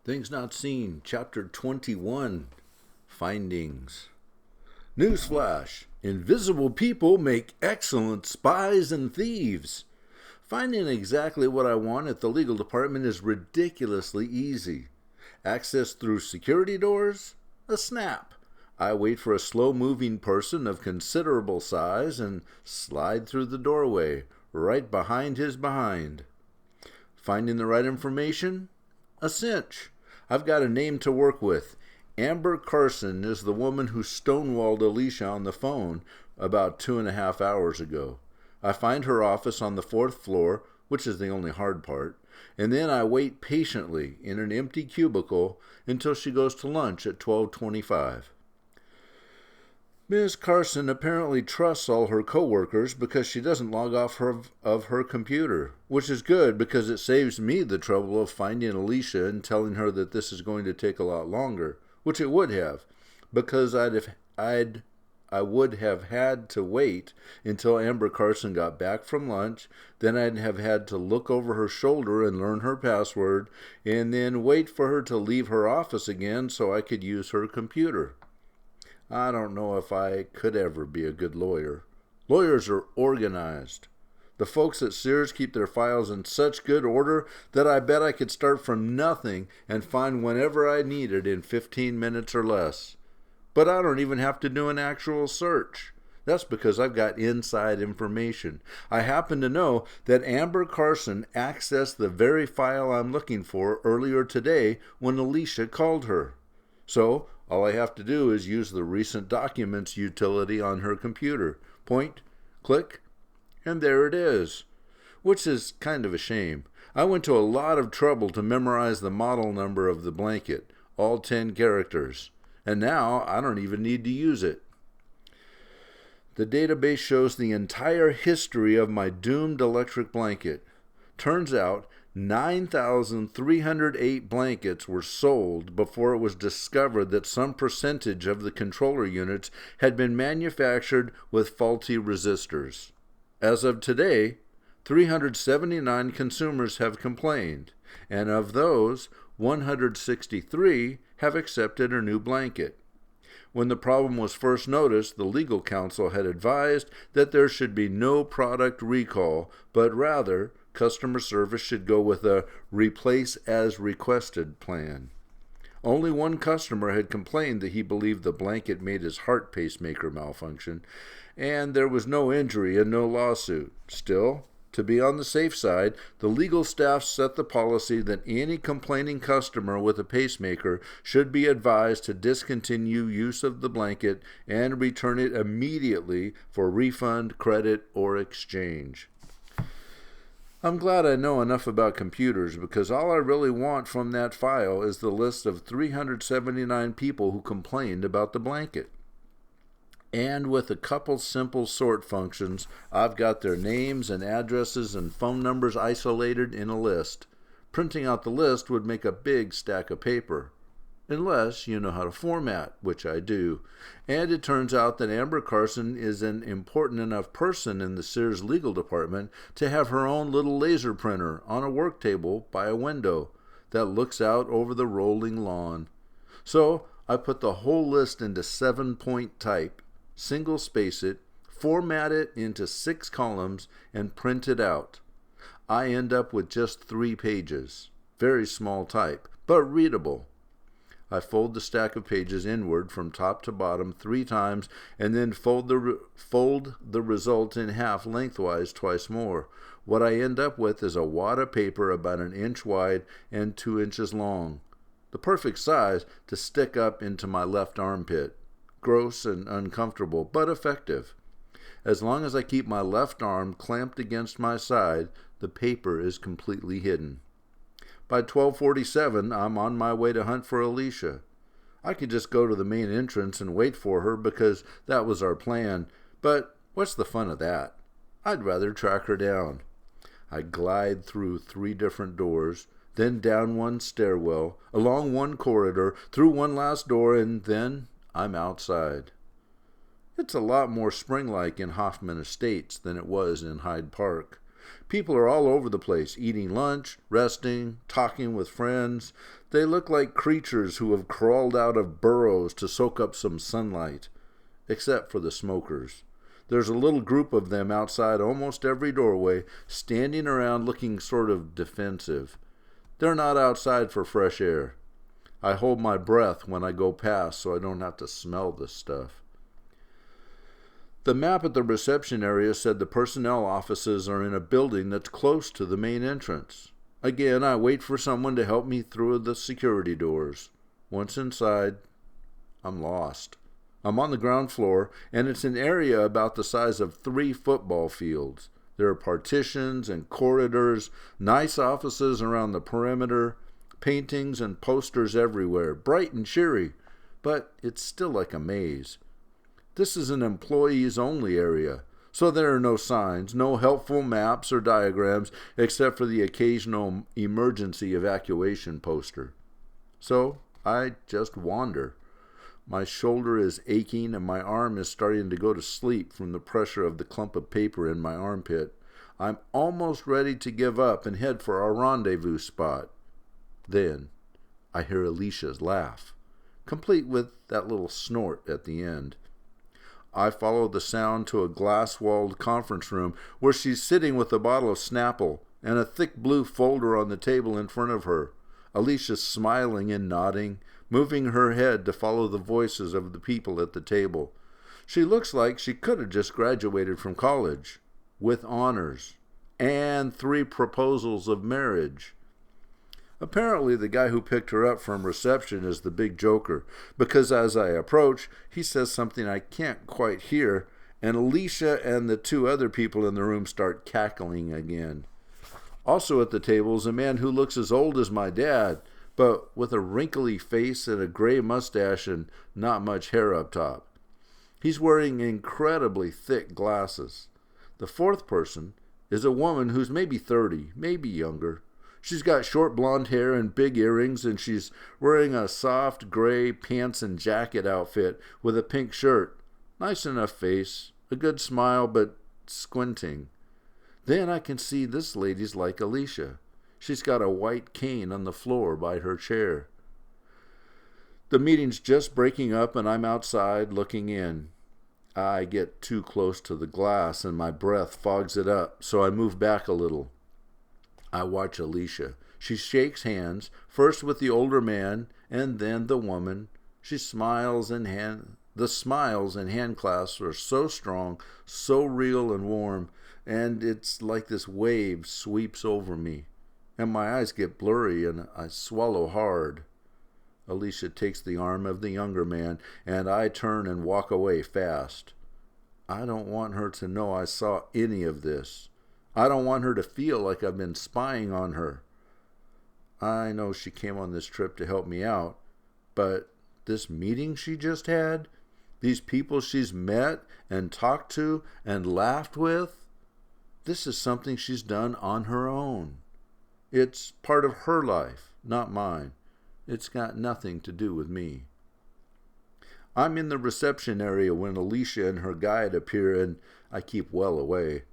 Things Not Seen, Chapter 21, Findings. Newsflash: invisible people make excellent spies and thieves. Finding exactly what I want at the legal department is ridiculously easy. Access through security doors? A snap. I wait for a slow-moving person of considerable size and slide through the doorway, right behind his behind. Finding the right information? A cinch. I've got a name to work with. Amber Carson is the woman who stonewalled Alicia on the phone about 2.5 hours ago. I find her office on the 4th floor, which is the only hard part, and then I wait patiently in an empty cubicle until she goes to lunch at 12:25. Ms. Carson apparently trusts all her coworkers because she doesn't log off of her computer, which is good because it saves me the trouble of finding Alicia and telling her that this is going to take a lot longer, which it would have, because I would have had to wait until Amber Carson got back from lunch, then I'd have had to look over her shoulder and learn her password, and then wait for her to leave her office again so I could use her computer. I don't know if I could ever be a good lawyer. Lawyers are organized. The folks at Sears keep their files in such good order that I bet I could start from nothing and find whenever I need it in 15 minutes or less. But I don't even have to do an actual search. That's because I've got inside information. I happen to know that Amber Carson accessed the very file I'm looking for earlier today when Alicia called her. So all I have to do is use the Recent Documents utility on her computer. Point, click, and there it is. Which is kind of a shame. I went to a lot of trouble to memorize the model number of the blanket, all 10 characters. And now I don't even need to use it. The database shows the entire history of my doomed electric blanket. Turns out 9,308 blankets were sold before it was discovered that some percentage of the controller units had been manufactured with faulty resistors. As of today, 379 consumers have complained, and of those, 163 have accepted a new blanket. When the problem was first noticed, the legal counsel had advised that there should be no product recall, but rather customer service should go with a replace as requested plan. Only one customer had complained that he believed the blanket made his heart pacemaker malfunction, and there was no injury and no lawsuit. Still, to be on the safe side, the legal staff set the policy that any complaining customer with a pacemaker should be advised to discontinue use of the blanket and return it immediately for refund, credit, or exchange. I'm glad I know enough about computers because all I really want from that file is the list of 379 people who complained about the blanket. And with a couple simple sort functions, I've got their names and addresses and phone numbers isolated in a list. Printing out the list would make a big stack of paper. Unless you know how to format, which I do. And it turns out that Amber Carson is an important enough person in the Sears legal department to have her own little laser printer on a work table by a window that looks out over the rolling lawn. So I put the whole list into 7-point type, single space it, format it into 6 columns, and print it out. I end up with just 3 pages. Very small type, but readable. I fold the stack of pages inward from top to bottom 3 times and then fold the result in half lengthwise twice more. What I end up with is a wad of paper about 1 inch wide and 2 inches long. The perfect size to stick up into my left armpit. Gross and uncomfortable, but effective. As long as I keep my left arm clamped against my side, the paper is completely hidden. By 12:47, I'm on my way to hunt for Alicia. I could just go to the main entrance and wait for her because that was our plan, but what's the fun of that? I'd rather track her down. I glide through 3 different doors, then down 1 stairwell, along 1 corridor, through 1 last door, and then I'm outside. It's a lot more spring-like in Hoffman Estates than it was in Hyde Park. People are all over the place, eating lunch, resting, talking with friends. They look like creatures who have crawled out of burrows to soak up some sunlight, except for the smokers. There's a little group of them outside almost every doorway, standing around looking sort of defensive. They're not outside for fresh air. I hold my breath when I go past so I don't have to smell this stuff. The map at the reception area said the personnel offices are in a building that's close to the main entrance. Again, I wait for someone to help me through the security doors. Once inside, I'm lost. I'm on the ground floor, and it's an area about the size of 3 football fields. There are partitions and corridors, nice offices around the perimeter, paintings and posters everywhere, bright and cheery, but it's still like a maze. This is an employees-only area, so there are no signs, no helpful maps or diagrams, except for the occasional emergency evacuation poster. So I just wander. My shoulder is aching and my arm is starting to go to sleep from the pressure of the clump of paper in my armpit. I'm almost ready to give up and head for our rendezvous spot. Then I hear Alicia's laugh, complete with that little snort at the end. I follow the sound to a glass-walled conference room where she's sitting with a bottle of Snapple and a thick blue folder on the table in front of her. Alicia's smiling and nodding, moving her head to follow the voices of the people at the table. She looks like she could have just graduated from college, with honors, and 3 proposals of marriage. Apparently, the guy who picked her up from reception is the big joker, because as I approach, he says something I can't quite hear, and Alicia and the 2 other people in the room start cackling again. Also at the table is a man who looks as old as my dad, but with a wrinkly face and a gray mustache and not much hair up top. He's wearing incredibly thick glasses. The 4th person is a woman who's maybe 30, maybe younger. She's got short blonde hair and big earrings, and she's wearing a soft gray pants and jacket outfit with a pink shirt. Nice enough face, a good smile, but squinting. Then I can see this lady's like Alicia. She's got a white cane on the floor by her chair. The meeting's just breaking up, and I'm outside looking in. I get too close to the glass, and my breath fogs it up, so I move back a little. I watch Alicia. She shakes hands, first with the older man and then the woman. The smiles and hand clasps are so strong, so real and warm, and it's like this wave sweeps over me. And my eyes get blurry and I swallow hard. Alicia takes the arm of the younger man, and I turn and walk away fast. I don't want her to know I saw any of this. I don't want her to feel like I've been spying on her. I know she came on this trip to help me out, but this meeting she just had, these people she's met and talked to and laughed with, this is something she's done on her own. It's part of her life, not mine. It's got nothing to do with me. I'm in the reception area when Alicia and her guide appear, and I keep well away.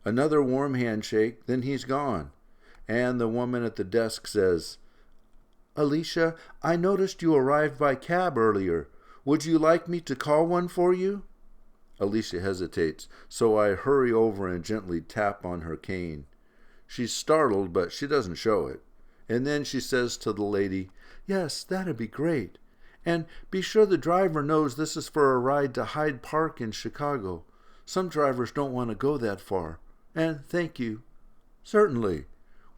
Another warm handshake, then he's gone. And the woman at the desk says, "Alicia, I noticed you arrived by cab earlier. Would you like me to call one for you?" Alicia hesitates, so I hurry over and gently tap on her cane. She's startled, but she doesn't show it. And then she says to the lady, "Yes, that'd be great. And be sure the driver knows this is for a ride to Hyde Park in Chicago. Some drivers don't want to go that far. And thank you." "Certainly.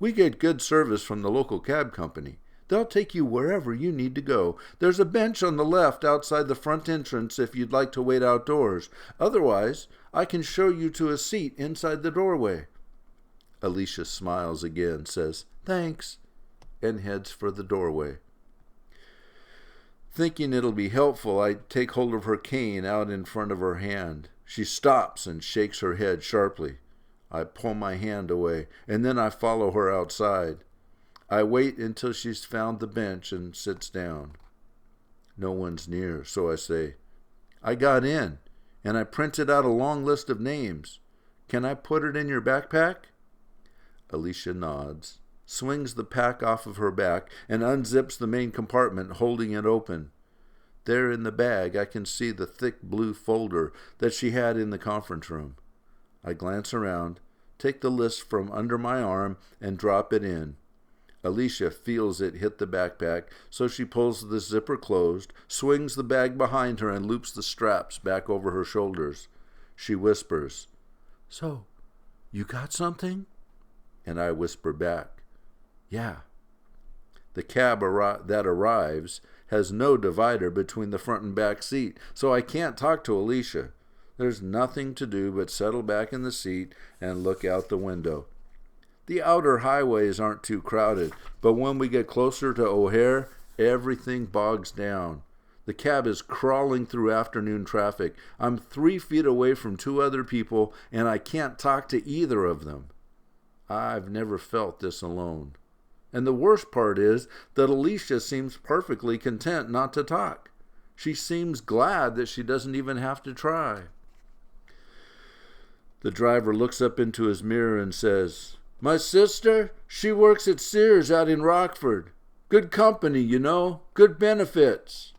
We get good service from the local cab company. They'll take you wherever you need to go. There's a bench on the left outside the front entrance if you'd like to wait outdoors. Otherwise, I can show you to a seat inside the doorway." Alicia smiles again, says, "Thanks," and heads for the doorway. Thinking it'll be helpful, I take hold of her cane out in front of her hand. She stops and shakes her head sharply. I pull my hand away, and then I follow her outside. I wait until she's found the bench and sits down. No one's near, so I say, "I got in, and I printed out a long list of names. Can I put it in your backpack?" Alicia nods, swings the pack off of her back, and unzips the main compartment, holding it open. There in the bag, I can see the thick blue folder that she had in the conference room. I glance around, take the list from under my arm, and drop it in. Alicia feels it hit the backpack, so she pulls the zipper closed, swings the bag behind her, and loops the straps back over her shoulders. She whispers, "So, you got something?" And I whisper back, "Yeah." The cab that arrives has no divider between the front and back seat, so I can't talk to Alicia. There's nothing to do but settle back in the seat and look out the window. The outer highways aren't too crowded, but when we get closer to O'Hare, everything bogs down. The cab is crawling through afternoon traffic. I'm 3 feet away from 2 other people, and I can't talk to either of them. I've never felt this alone. And the worst part is that Alicia seems perfectly content not to talk. She seems glad that she doesn't even have to try. The driver looks up into his mirror and says, "My sister, she works at Sears out in Rockford. Good company, you know, good benefits."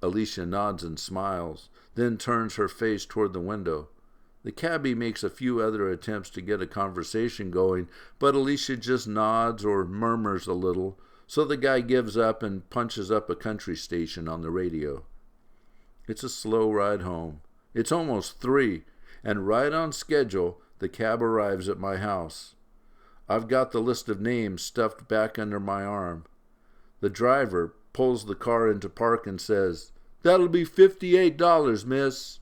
Alicia nods and smiles, then turns her face toward the window. The cabbie makes a few other attempts to get a conversation going, but Alicia just nods or murmurs a little, so the guy gives up and punches up a country station on the radio. It's a slow ride home. It's almost 3, and right on schedule, the cab arrives at my house. I've got the list of names stuffed back under my arm. The driver pulls the car into park and says, "That'll be $58, miss."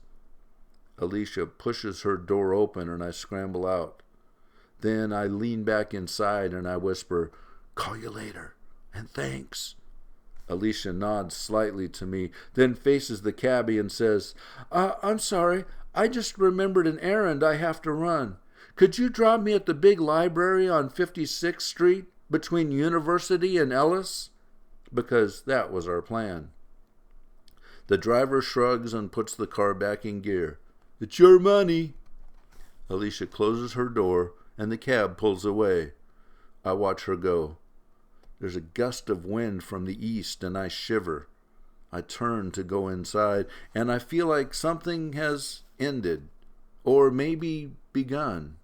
Alicia pushes her door open and I scramble out. Then I lean back inside and I whisper, "Call you later, and thanks." Alicia nods slightly to me, then faces the cabbie and says, "I'm sorry, I just remembered an errand I have to run. Could you drop me at the big library on 56th Street between University and Ellis?" Because that was our plan. The driver shrugs and puts the car back in gear. "It's your money." Alicia closes her door and the cab pulls away. I watch her go. There's a gust of wind from the east and I shiver. I turn to go inside and I feel like something has ended, or maybe begun,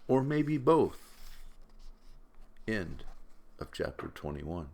or maybe both. End of chapter 21.